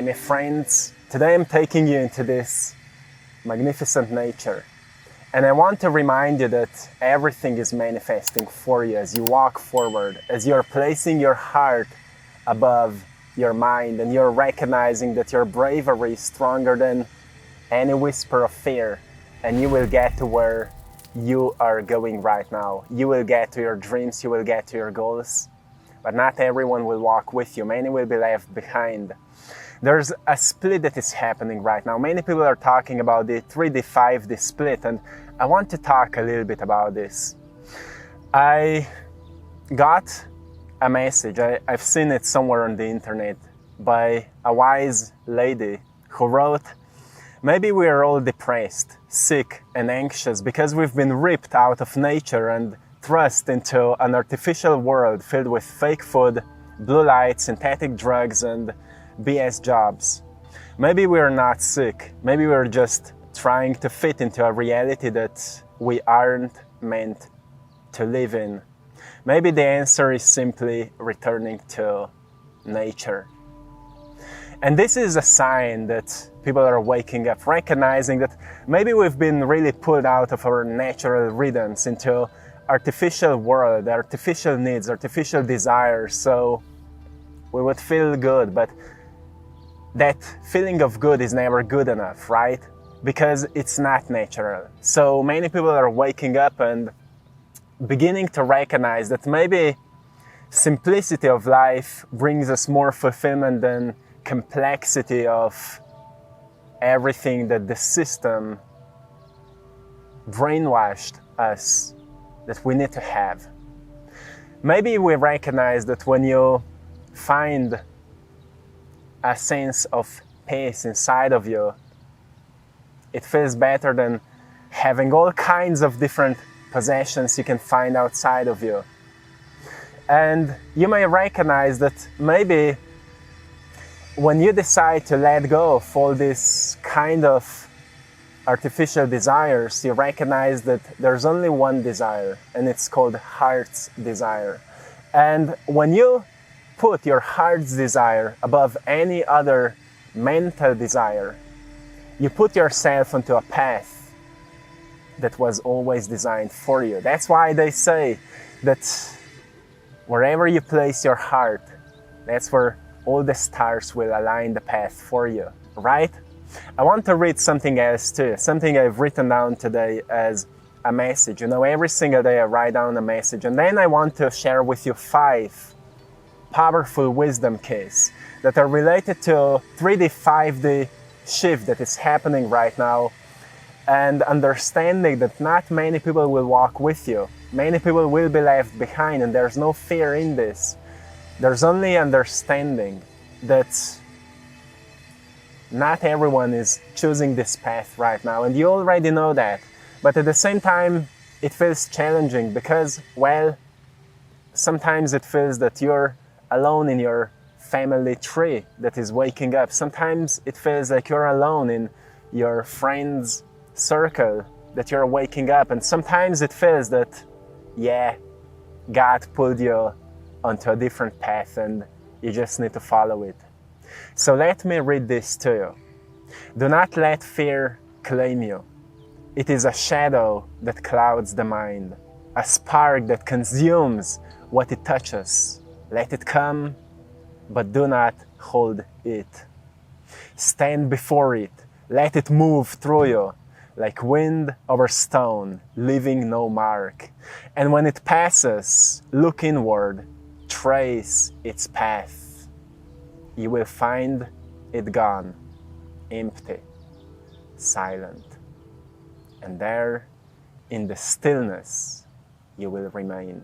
my friends. Today I'm taking you into this magnificent nature. And I want to remind you that everything is manifesting for you as you walk forward, as you're placing your heart above your mind and you're recognizing that your bravery is stronger than any whisper of fear, and you will get to where you are going right now. You will get to your dreams, you will get to your goals, but not everyone will walk with you. Many will be left behind. There's a split that is happening right now. Many people are talking about the 3D-5D split, and I want to talk a little bit about this. I got a message, I've seen it somewhere on the internet, by a wise lady who wrote, maybe we are all depressed, sick and anxious because we've been ripped out of nature and thrust into an artificial world filled with fake food, blue light, synthetic drugs and BS jobs. Maybe we're not sick, maybe we're just trying to fit into a reality that we aren't meant to live in. Maybe the answer is simply returning to nature. And this is a sign that people are waking up, recognizing that maybe we've been really pulled out of our natural rhythms into artificial world, artificial needs, artificial desires, so we would feel good, but that feeling of good is never good enough, right? Because it's not natural. So many people are waking up and beginning to recognize that maybe simplicity of life brings us more fulfillment than complexity of everything that the system brainwashed us that we need to have. Maybe we recognize that when you find a sense of peace inside of you, it feels better than having all kinds of different possessions you can find outside of you. And you may recognize that maybe when you decide to let go of all these kind of artificial desires, you recognize that there's only one desire, and it's called heart's desire. And when you put your heart's desire above any other mental desire, you put yourself onto a path that was always designed for you. That's why they say that wherever you place your heart, that's where all the stars will align the path for you, right? I want to read something else too, something I've written down today as a message. You know, every single day I write down a message, and then I want to share with you 5 powerful wisdom keys that are related to 3D-5D shift that is happening right now, and understanding that not many people will walk with you. Many people will be left behind, and there's no fear in this. There's only understanding that not everyone is choosing this path right now, and you already know that. But at the same time, it feels challenging because, well, sometimes it feels that you're alone in your family tree that is waking up. Sometimes it feels like you're alone in your friends' circle that you're waking up. And sometimes it feels that, yeah, God pulled you onto a different path and you just need to follow it. So let me read this to you. Do not let fear claim you. It is a shadow that clouds the mind, a spark that consumes what it touches. Let it come, but do not hold it. Stand before it. Let it move through you like wind over stone, leaving no mark. And when it passes, look inward, trace its path. You will find it gone, empty, silent. And there, in the stillness, you will remain.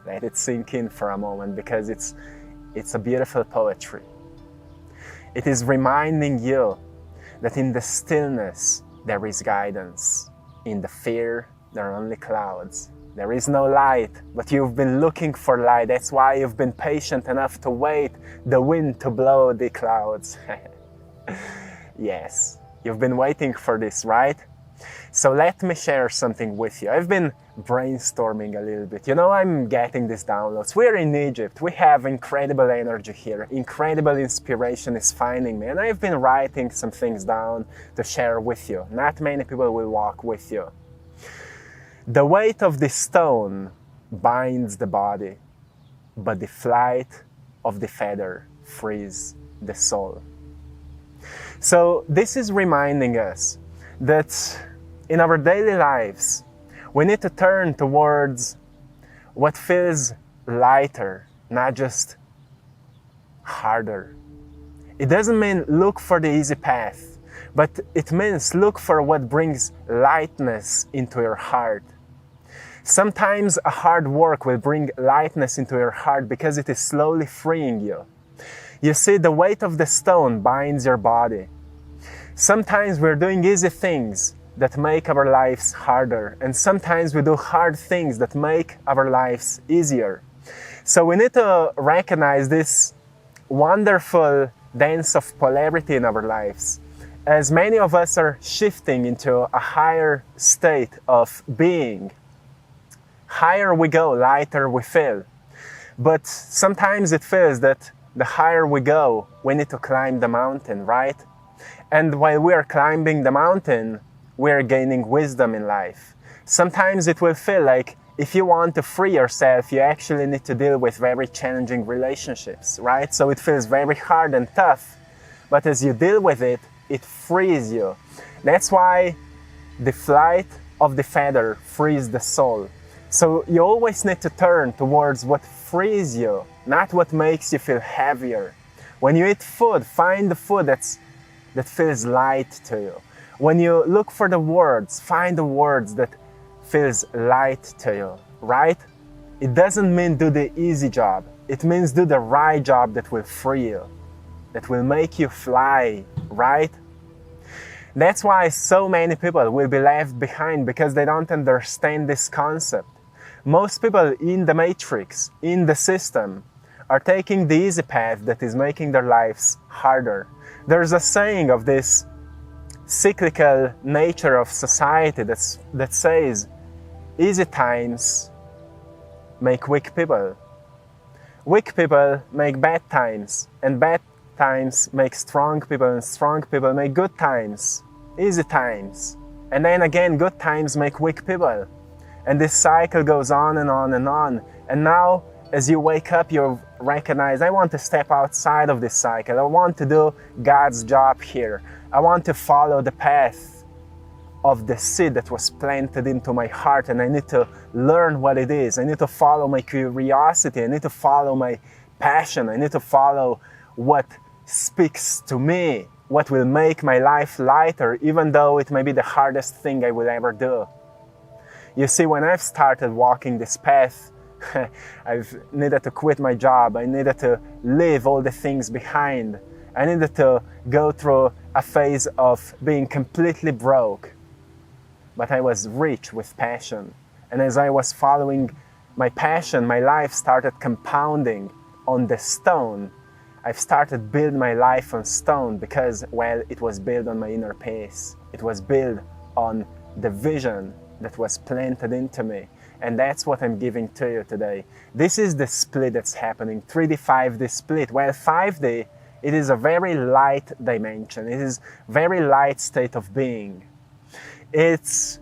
Let it sink in for a moment, because it's a beautiful poetry. It is reminding you that in the stillness there is guidance. In the fear there are only clouds. There is no light, but you've been looking for light. That's why you've been patient enough to wait the wind to blow the clouds. Yes, you've been waiting for this, right? So let me share something with you. I've been brainstorming a little bit. You know, I'm getting these downloads. We're in Egypt. We have incredible energy here. Incredible inspiration is finding me. And I've been writing some things down to share with you. Not many people will walk with you. The weight of the stone binds the body, but the flight of the feather frees the soul. So this is reminding us that in our daily lives, we need to turn towards what feels lighter, not just harder. It doesn't mean look for the easy path, but it means look for what brings lightness into your heart. Sometimes a hard work will bring lightness into your heart because it is slowly freeing you. You see, the weight of the stone binds your body. Sometimes we're doing easy things that make our lives harder, and sometimes we do hard things that make our lives easier. So we need to recognize this wonderful dance of polarity in our lives. As many of us are shifting into a higher state of being, higher we go, lighter we feel. But sometimes it feels that the higher we go, we need to climb the mountain, right? And while we are climbing the mountain, we are gaining wisdom in life. Sometimes it will feel like if you want to free yourself, you actually need to deal with very challenging relationships, right? So it feels very hard and tough, but as you deal with it, it frees you. That's why the flight of the feather frees the soul. So you always need to turn towards what frees you, not what makes you feel heavier. When you eat food, find the food that feels light to you. When you look for the words, find the words that feels light to you, right? It doesn't mean do the easy job. It means do the right job that will free you, that will make you fly, right? That's why so many people will be left behind because they don't understand this concept. Most people in the matrix, in the system, are taking the easy path that is making their lives harder. There's a saying of this cyclical nature of society that says, easy times make weak people. Weak people make bad times, and bad times make strong people, and strong people make good times, easy times. And then again, good times make weak people. And this cycle goes on and on and on. And now, as you wake up, you recognize, I want to step outside of this cycle. I want to do God's job here. I want to follow the path of the seed that was planted into my heart, and I need to learn what it is. I need to follow my curiosity. I need to follow my passion. I need to follow what speaks to me, what will make my life lighter, even though it may be the hardest thing I will ever do. You see, when I've started walking this path, I've needed to quit my job. I needed to leave all the things behind. I needed to go through a phase of being completely broke. But I was rich with passion. And as I was following my passion, my life started compounding on the stone. I've started building my life on stone because, well, it was built on my inner peace. It was built on the vision that was planted into me. And that's what I'm giving to you today. This is the split that's happening, 3D-5D split. Well, 5D, it is a very light dimension. It is very light state of being. It's,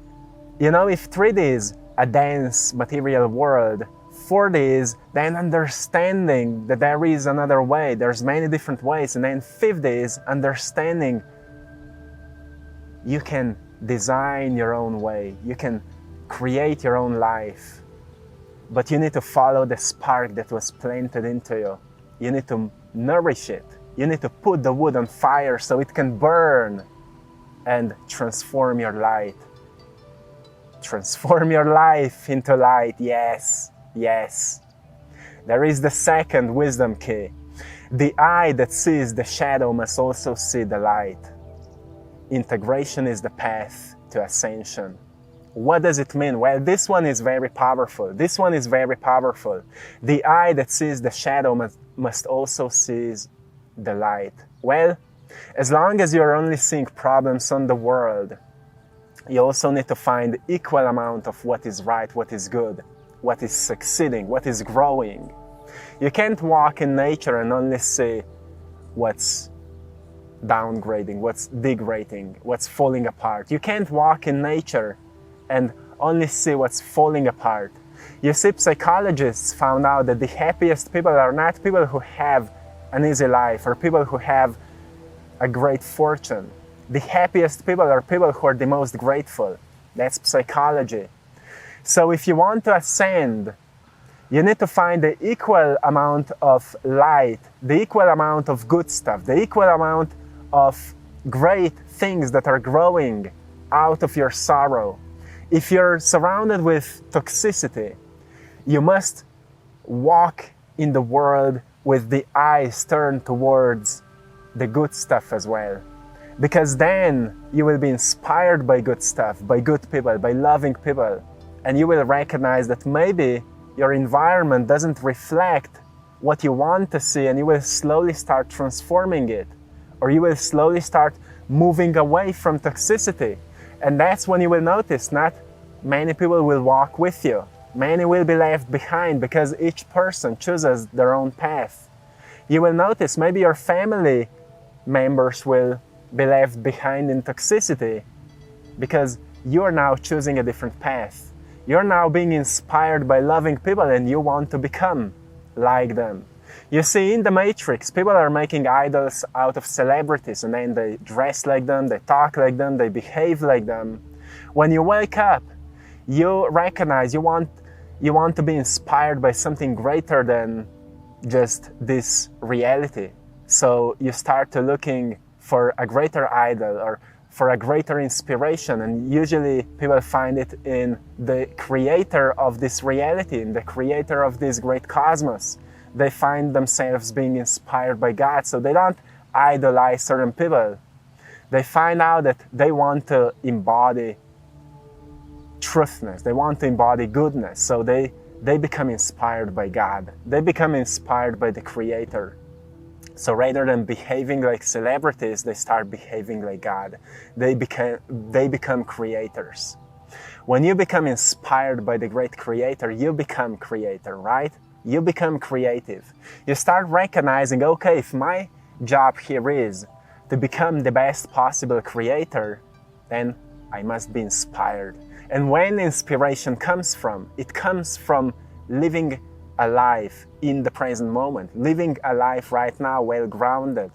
you know, if 3D is a dense material world, 4D is then understanding that there is another way. There's many different ways. And then 5D is understanding you can design your own way. You can create your own life. But you need to follow the spark that was planted into you. You need to nourish it. You need to put the wood on fire so it can burn and transform your light. Transform your life into light. Yes, yes. There is the second wisdom key. The eye that sees the shadow must also see the light. Integration is the path to ascension. What does it mean? Well, this one is very powerful. This one is very powerful. The eye that sees the shadow must also see the light. Well, as long as you're only seeing problems on the world, You also need to find equal amount of what is right, what is good, what is succeeding, what is growing. You can't walk in nature and only see what's downgrading, what's degrading, what's falling apart. You can't walk in nature and only see what's falling apart. You see, psychologists found out that the happiest people are not people who have an easy life or people who have a great fortune. The happiest people are people who are the most grateful. That's psychology. So if you want to ascend, you need to find the equal amount of light, the equal amount of good stuff, the equal amount of great things that are growing out of your sorrow. If you're surrounded with toxicity, you must walk in the world with the eyes turned towards the good stuff as well. Because then you will be inspired by good stuff, by good people, by loving people. And you will recognize that maybe your environment doesn't reflect what you want to see, and you will slowly start transforming it. Or you will slowly start moving away from toxicity. And that's when you will notice not many people will walk with you. Many will be left behind because each person chooses their own path. You will notice maybe your family members will be left behind in toxicity because you are now choosing a different path. You're now being inspired by loving people and you want to become like them. You see, in the Matrix, people are making idols out of celebrities and then they dress like them, they talk like them, they behave like them. When you wake up, you recognize you want to be inspired by something greater than just this reality. So you start to looking for a greater idol or for a greater inspiration, and usually people find it in the creator of this reality, in the creator of this great cosmos. They find themselves being inspired by God, so they don't idolize certain people. They find out that they want to embody truthness, they want to embody goodness, so they become inspired by God. They become inspired by the Creator. So rather than behaving like celebrities, they start behaving like God. They become creators. When you become inspired by the great Creator, you become creator, right? You become creative. You start recognizing, okay, if my job here is to become the best possible creator, then I must be inspired. And when inspiration comes from, it comes from living a life in the present moment, living a life right now well grounded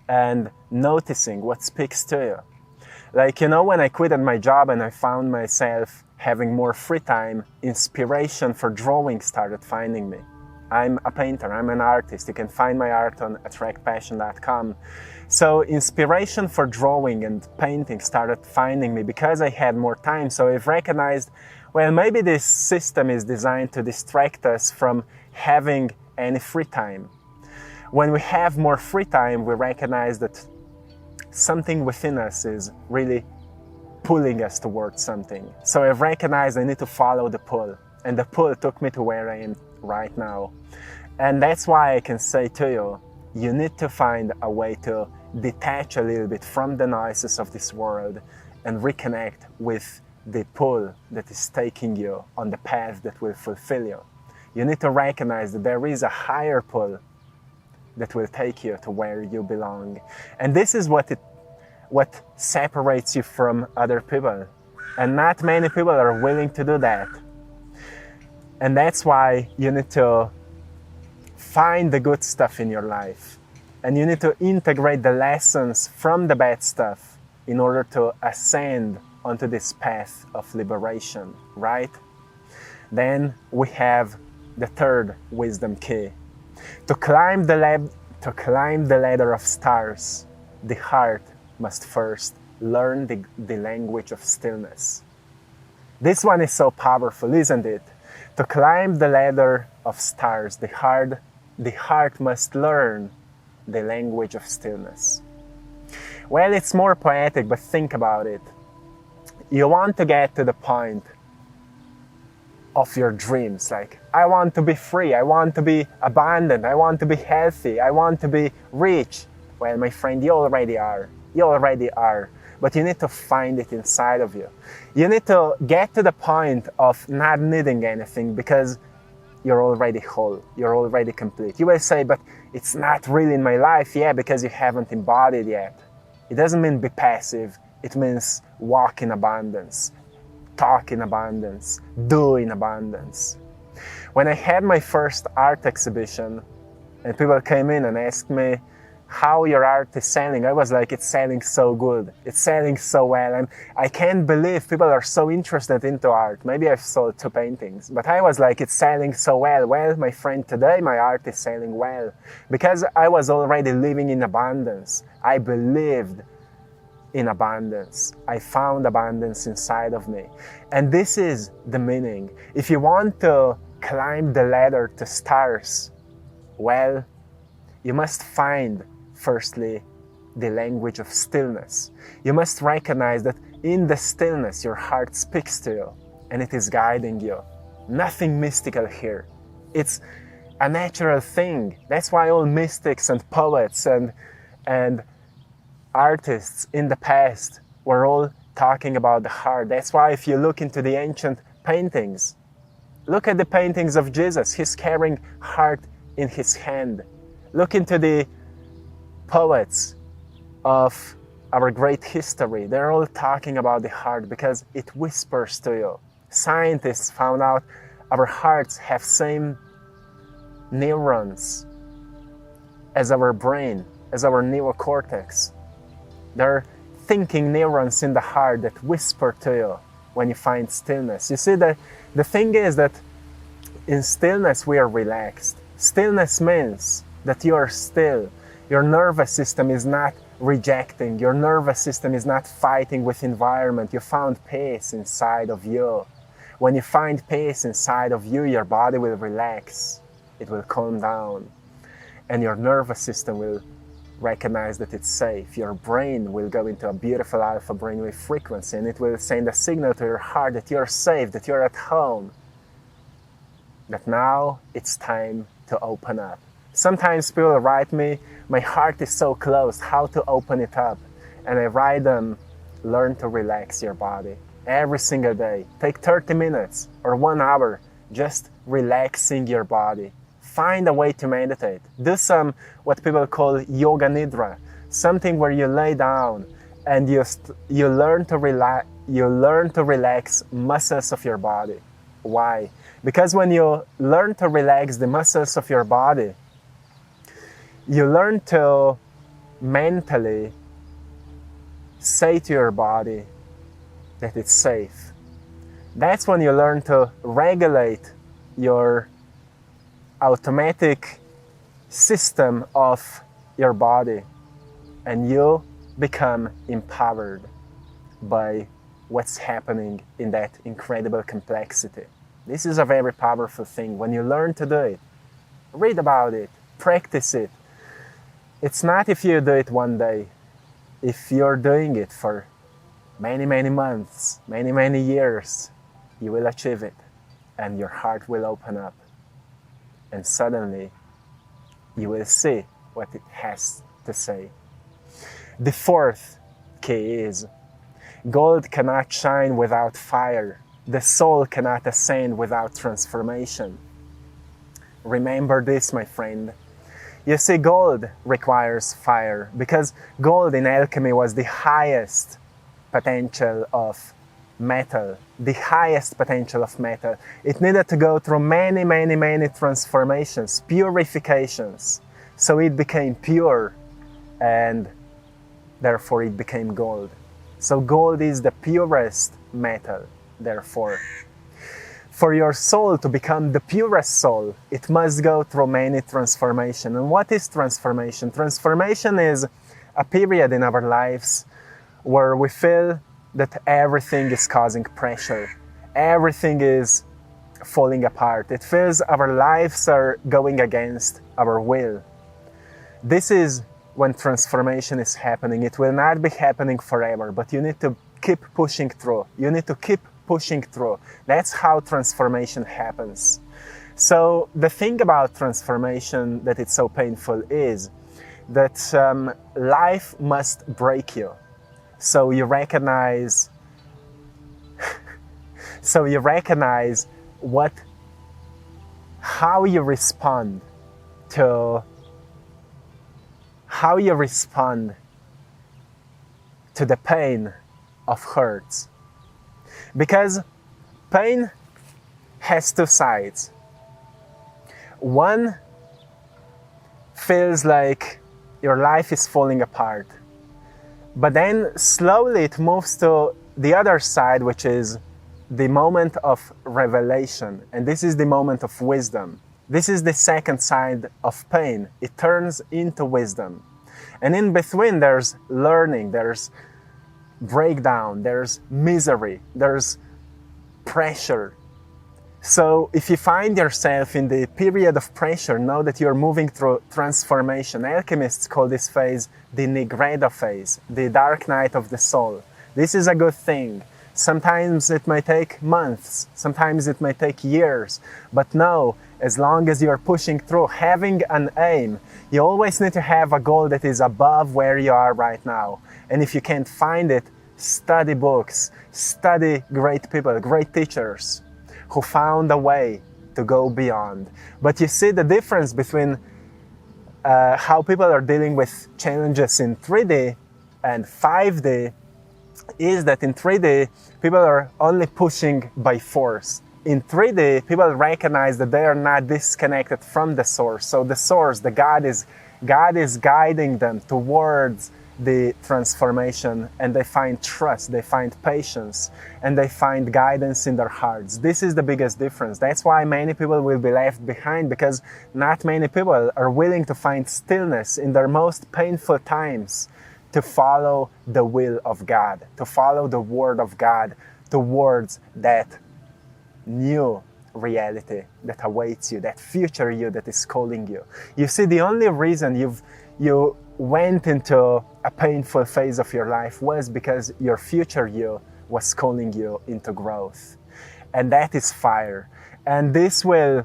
and noticing what speaks to you. Like, when I quitted my job and I found myself having more free time, inspiration for drawing started finding me. I'm a painter, I'm an artist. You can find my art on AttractPassion.com. So inspiration for drawing and painting started finding me because I had more time. So I've recognized, well, maybe this system is designed to distract us from having any free time. When we have more free time, we recognize that something within us is really pulling us towards something. So I've recognized I need to follow the pull. And the pull took me to where I am right now. And that's why I can say to you, you need to find a way to detach a little bit from the noises of this world and reconnect with the pull that is taking you on the path that will fulfill you. You need to recognize that there is a higher pull that will take you to where you belong. And this is what separates you from other people. And not many people are willing to do that. And that's why you need to find the good stuff in your life. And you need to integrate the lessons from the bad stuff in order to ascend onto this path of liberation, right? Then we have the third wisdom key. To climb the ladder of stars, the heart must first learn the language of stillness. This one is so powerful, isn't it? To climb the ladder of stars, the heart must learn the language of stillness. Well, it's more poetic, but think about it. You want to get to the point of your dreams, like, I want to be free, I want to be abundant, I want to be healthy, I want to be rich. Well, my friend, you already are. You already are. but you need to find it inside of you. You need to get to the point of not needing anything because you're already whole, you're already complete. You will say, but it's not really in my life. Yeah, because you haven't embodied yet. It doesn't mean be passive. It means walk in abundance, talk in abundance, do in abundance. When I had my first art exhibition and people came in and asked me how your art is selling, I was like, it's selling so good. It's selling so well. And I can't believe people are so interested into art. Maybe I've sold 2 paintings, but I was like, it's selling so well. Well, my friend, today my art is selling well because I was already living in abundance. I believed in abundance. I found abundance inside of me. And this is the meaning. If you want to climb the ladder to stars, well, you must find, firstly, the language of stillness. You must recognize that in the stillness, your heart speaks to you and it is guiding you. Nothing mystical here. It's a natural thing. That's why all mystics and poets and artists in the past were all talking about the heart. That's why if you look into the ancient paintings, look at the paintings of Jesus. He's carrying heart in his hand. Look into the poets of our great history. They're all talking about the heart because it whispers to you. Scientists found out our hearts have same neurons as our brain, as our neocortex. There are thinking neurons in the heart that whisper to you when you find stillness. You see, the thing is that in stillness we are relaxed. Stillness means that you are still. Your nervous system is not rejecting. Your nervous system is not fighting with environment. You found peace inside of you. When you find peace inside of you, your body will relax. It will calm down. And your nervous system will recognize that it's safe. Your brain will go into a beautiful alpha brainwave frequency and it will send a signal to your heart that you're safe, that you're at home, that now it's time to open up. Sometimes people write me, my heart is so closed, how to open it up? And I write them, learn to relax your body. Every single day, take 30 minutes or 1 hour just relaxing your body. Find a way to meditate. Do some what people call yoga nidra, something where you lay down and you learn to relax muscles of your body. Why? Because when you learn to relax the muscles of your body, you learn to mentally say to your body that it's safe. That's when you learn to regulate your automatic system of your body and you become empowered by what's happening in that incredible complexity. This is a very powerful thing. When you learn to do it, read about it, practice it. It's not if you do it one day. If you're doing it for many, many months, many, many years, you will achieve it and your heart will open up. And suddenly, you will see what it has to say. The fourth key is, gold cannot shine without fire. The soul cannot ascend without transformation. Remember this, my friend. You see, gold requires fire because gold in alchemy was the highest potential of metal, the highest potential of metal. It needed to go through many, many, many transformations, purifications. So it became pure and therefore it became gold. So gold is the purest metal, therefore. For your soul to become the purest soul, it must go through many transformations. And what is transformation? Transformation is a period in our lives where we feel that everything is causing pressure. Everything is falling apart. It feels our lives are going against our will. This is when transformation is happening. It will not be happening forever, but you need to keep pushing through. You need to keep pushing through. That's how transformation happens. So the thing about transformation that it's so painful is that life must break you. So you recognize how you respond to the pain of hurts. Because pain has two sides. One feels like your life is falling apart. But then slowly it moves to the other side, which is the moment of revelation. And this is the moment of wisdom. This is the second side of pain. It turns into wisdom. And in between there's learning, there's breakdown, there's misery, there's pressure. So if you find yourself in the period of pressure, know that you're moving through transformation. Alchemists call this phase the Nigredo phase, the dark night of the soul. This is a good thing. Sometimes it may take months, sometimes it may take years, but know, as long as you're pushing through, having an aim, you always need to have a goal that is above where you are right now. And if you can't find it, study books, study great people, great teachers who found a way to go beyond. But you see the difference between how people are dealing with challenges in 3D and 5D is that in 3D, people are only pushing by force. In 3D, people recognize that they are not disconnected from the source. So the source, the God is guiding them towards the transformation, and they find trust, they find patience, and they find guidance in their hearts. This is the biggest difference. That's why many people will be left behind, because not many people are willing to find stillness in their most painful times to follow the will of God, to follow the word of God towards that new reality that awaits you, that future you that is calling you. You see, the only reason you went into a painful phase of your life was because your future you was calling you into growth. And that is fire. And this will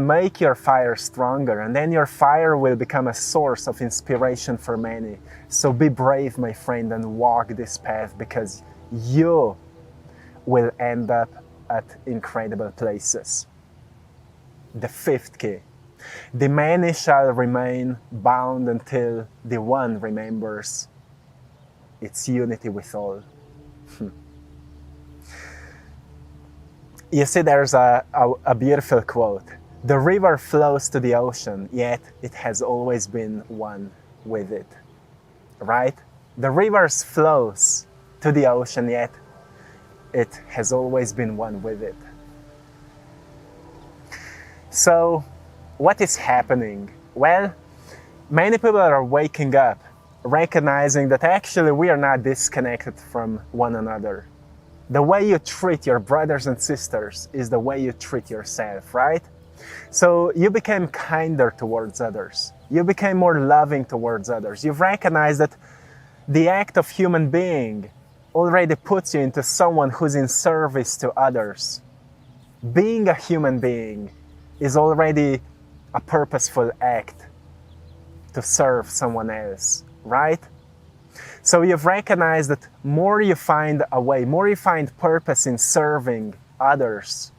make your fire stronger, and then your fire will become a source of inspiration for many. So be brave, my friend, and walk this path, because you will end up at incredible places. The fifth key. The many shall remain bound until the one remembers its unity with all. You see, there's a beautiful quote. The river flows to the ocean, yet it has always been one with it. Right? The river flows to the ocean, yet it has always been one with it. So, what is happening? Well, many people are waking up, recognizing that actually we are not disconnected from one another. The way you treat your brothers and sisters is the way you treat yourself, right? So you became kinder towards others. You became more loving towards others. You've recognized that the act of human being already puts you into someone who's in service to others. Being a human being is already a purposeful act to serve someone else, right? So you've recognized that more you find a way, more you find purpose in serving others,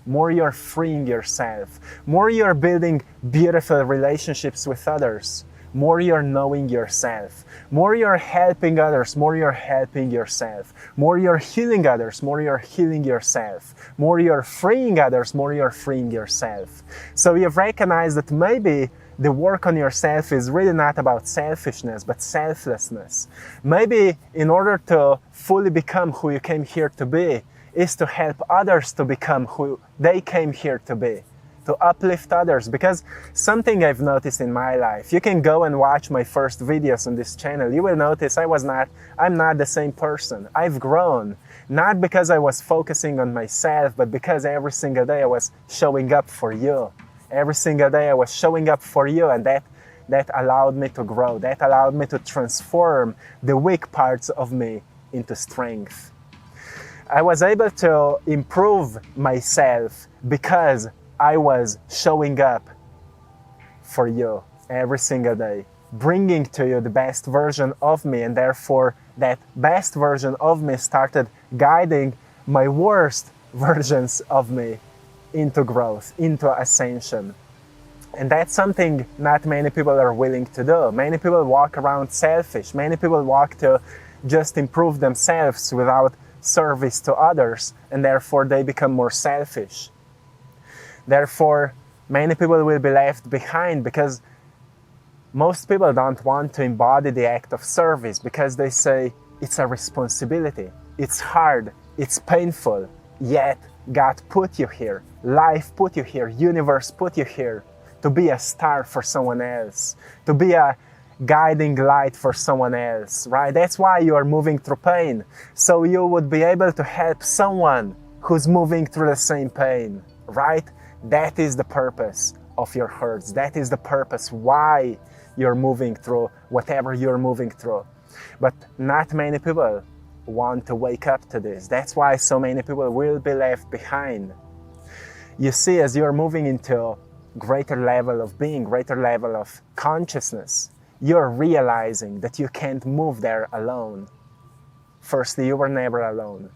more you're freeing yourself, more you're building beautiful relationships with others, more you're knowing yourself, more you're helping others, more you're helping yourself, more you're healing others, more you're healing yourself, more you're freeing others, more you're freeing yourself. So you've recognized that maybe the work on yourself is really not about selfishness, but selflessness. Maybe in order to fully become who you came here to be, is to help others to become who they came here to be, to uplift others. Because something I've noticed in my life, you can go and watch my first videos on this channel, you will notice I'm not the same person. I've grown, not because I was focusing on myself, but because every single day I was showing up for you. Every single day I was showing up for you, and that allowed me to grow. That allowed me to transform the weak parts of me into strength. I was able to improve myself because I was showing up for you every single day. bringing to you the best version of me, and therefore that best version of me started guiding my worst versions of me into growth, into ascension. And that's something not many people are willing to do. Many people walk around selfish. Many people walk to just improve themselves without service to others, and therefore they become more selfish. Therefore, many people will be left behind because most people don't want to embody the act of service because they say it's a responsibility, it's hard, it's painful, yet God put you here, life put you here, universe put you here to be a star for someone else, to be a guiding light for someone else, right? That's why you are moving through pain, so you would be able to help someone who's moving through the same pain, right? That is the purpose of your hurts. That is the purpose why you're moving through whatever you're moving through. But not many people want to wake up to this. That's why so many people will be left behind. You see, as you're moving into a greater level of being, greater level of consciousness, you're realizing that you can't move there alone. Firstly, you were never alone.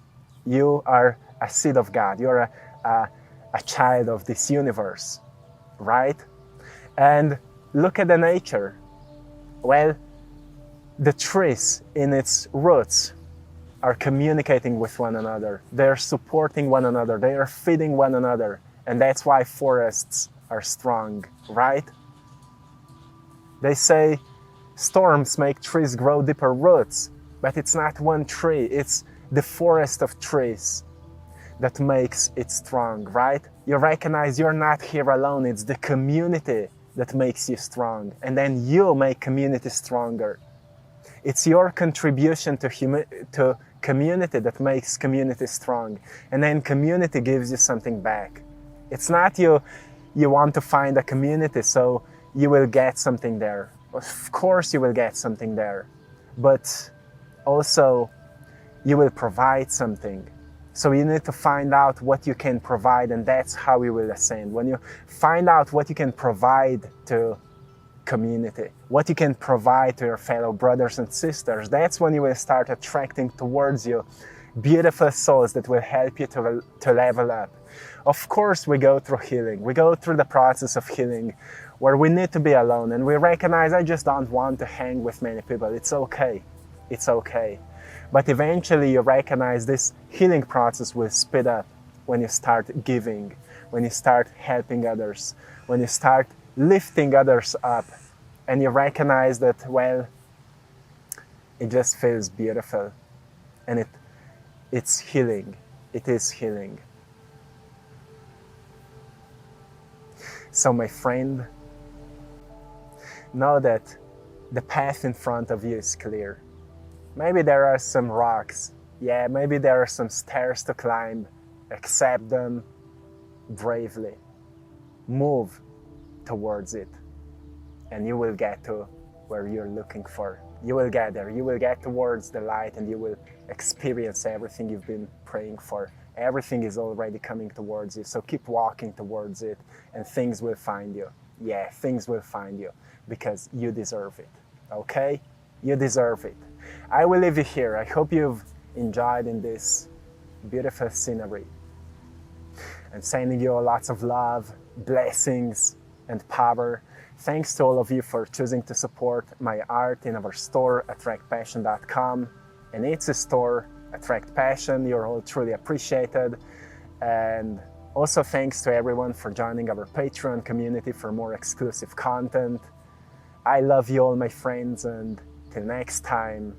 You are a seed of God. You're a child of this universe, right? And look at the nature. Well, the trees in its roots are communicating with one another. They're supporting one another. They are feeding one another. And that's why forests are strong, right? They say storms make trees grow deeper roots, but it's not one tree. It's the forest of trees that makes it strong, right? You recognize you're not here alone. It's the community that makes you strong. And then you make community stronger. It's your contribution to community that makes community strong. And then community gives you something back. It's not you want to find a community so you will get something there. Of course you will get something there. But also you will provide something. So you need to find out what you can provide, and that's how you will ascend. When you find out what you can provide to community, what you can provide to your fellow brothers and sisters, that's when you will start attracting towards you beautiful souls that will help you to level up. Of course, we go through healing. We go through the process of healing where we need to be alone, and we recognize I just don't want to hang with many people. It's okay. It's okay. But eventually you recognize this healing process will speed up when you start giving, when you start helping others, when you start lifting others up, and you recognize that, well, it just feels beautiful, and it's healing. It is healing. So my friend, know that the path in front of you is clear. Maybe there are some rocks. Yeah, maybe there are some stairs to climb. Accept them bravely. Move towards it. And you will get to where you're looking for. You will get there. You will get towards the light, and you will experience everything you've been praying for. Everything is already coming towards you. So keep walking towards it, and things will find you. Yeah, things will find you because you deserve it. Okay? You deserve it. I will leave you here. I hope you've enjoyed in this beautiful scenery. I'm sending you lots of love, blessings, and power. Thanks to all of you for choosing to support my art in our store, AttractPassion.com. And it's a store, AttractPassion. You're all truly appreciated. And also thanks to everyone for joining our Patreon community for more exclusive content. I love you all, my friends, and till next time,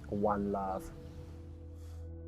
one love.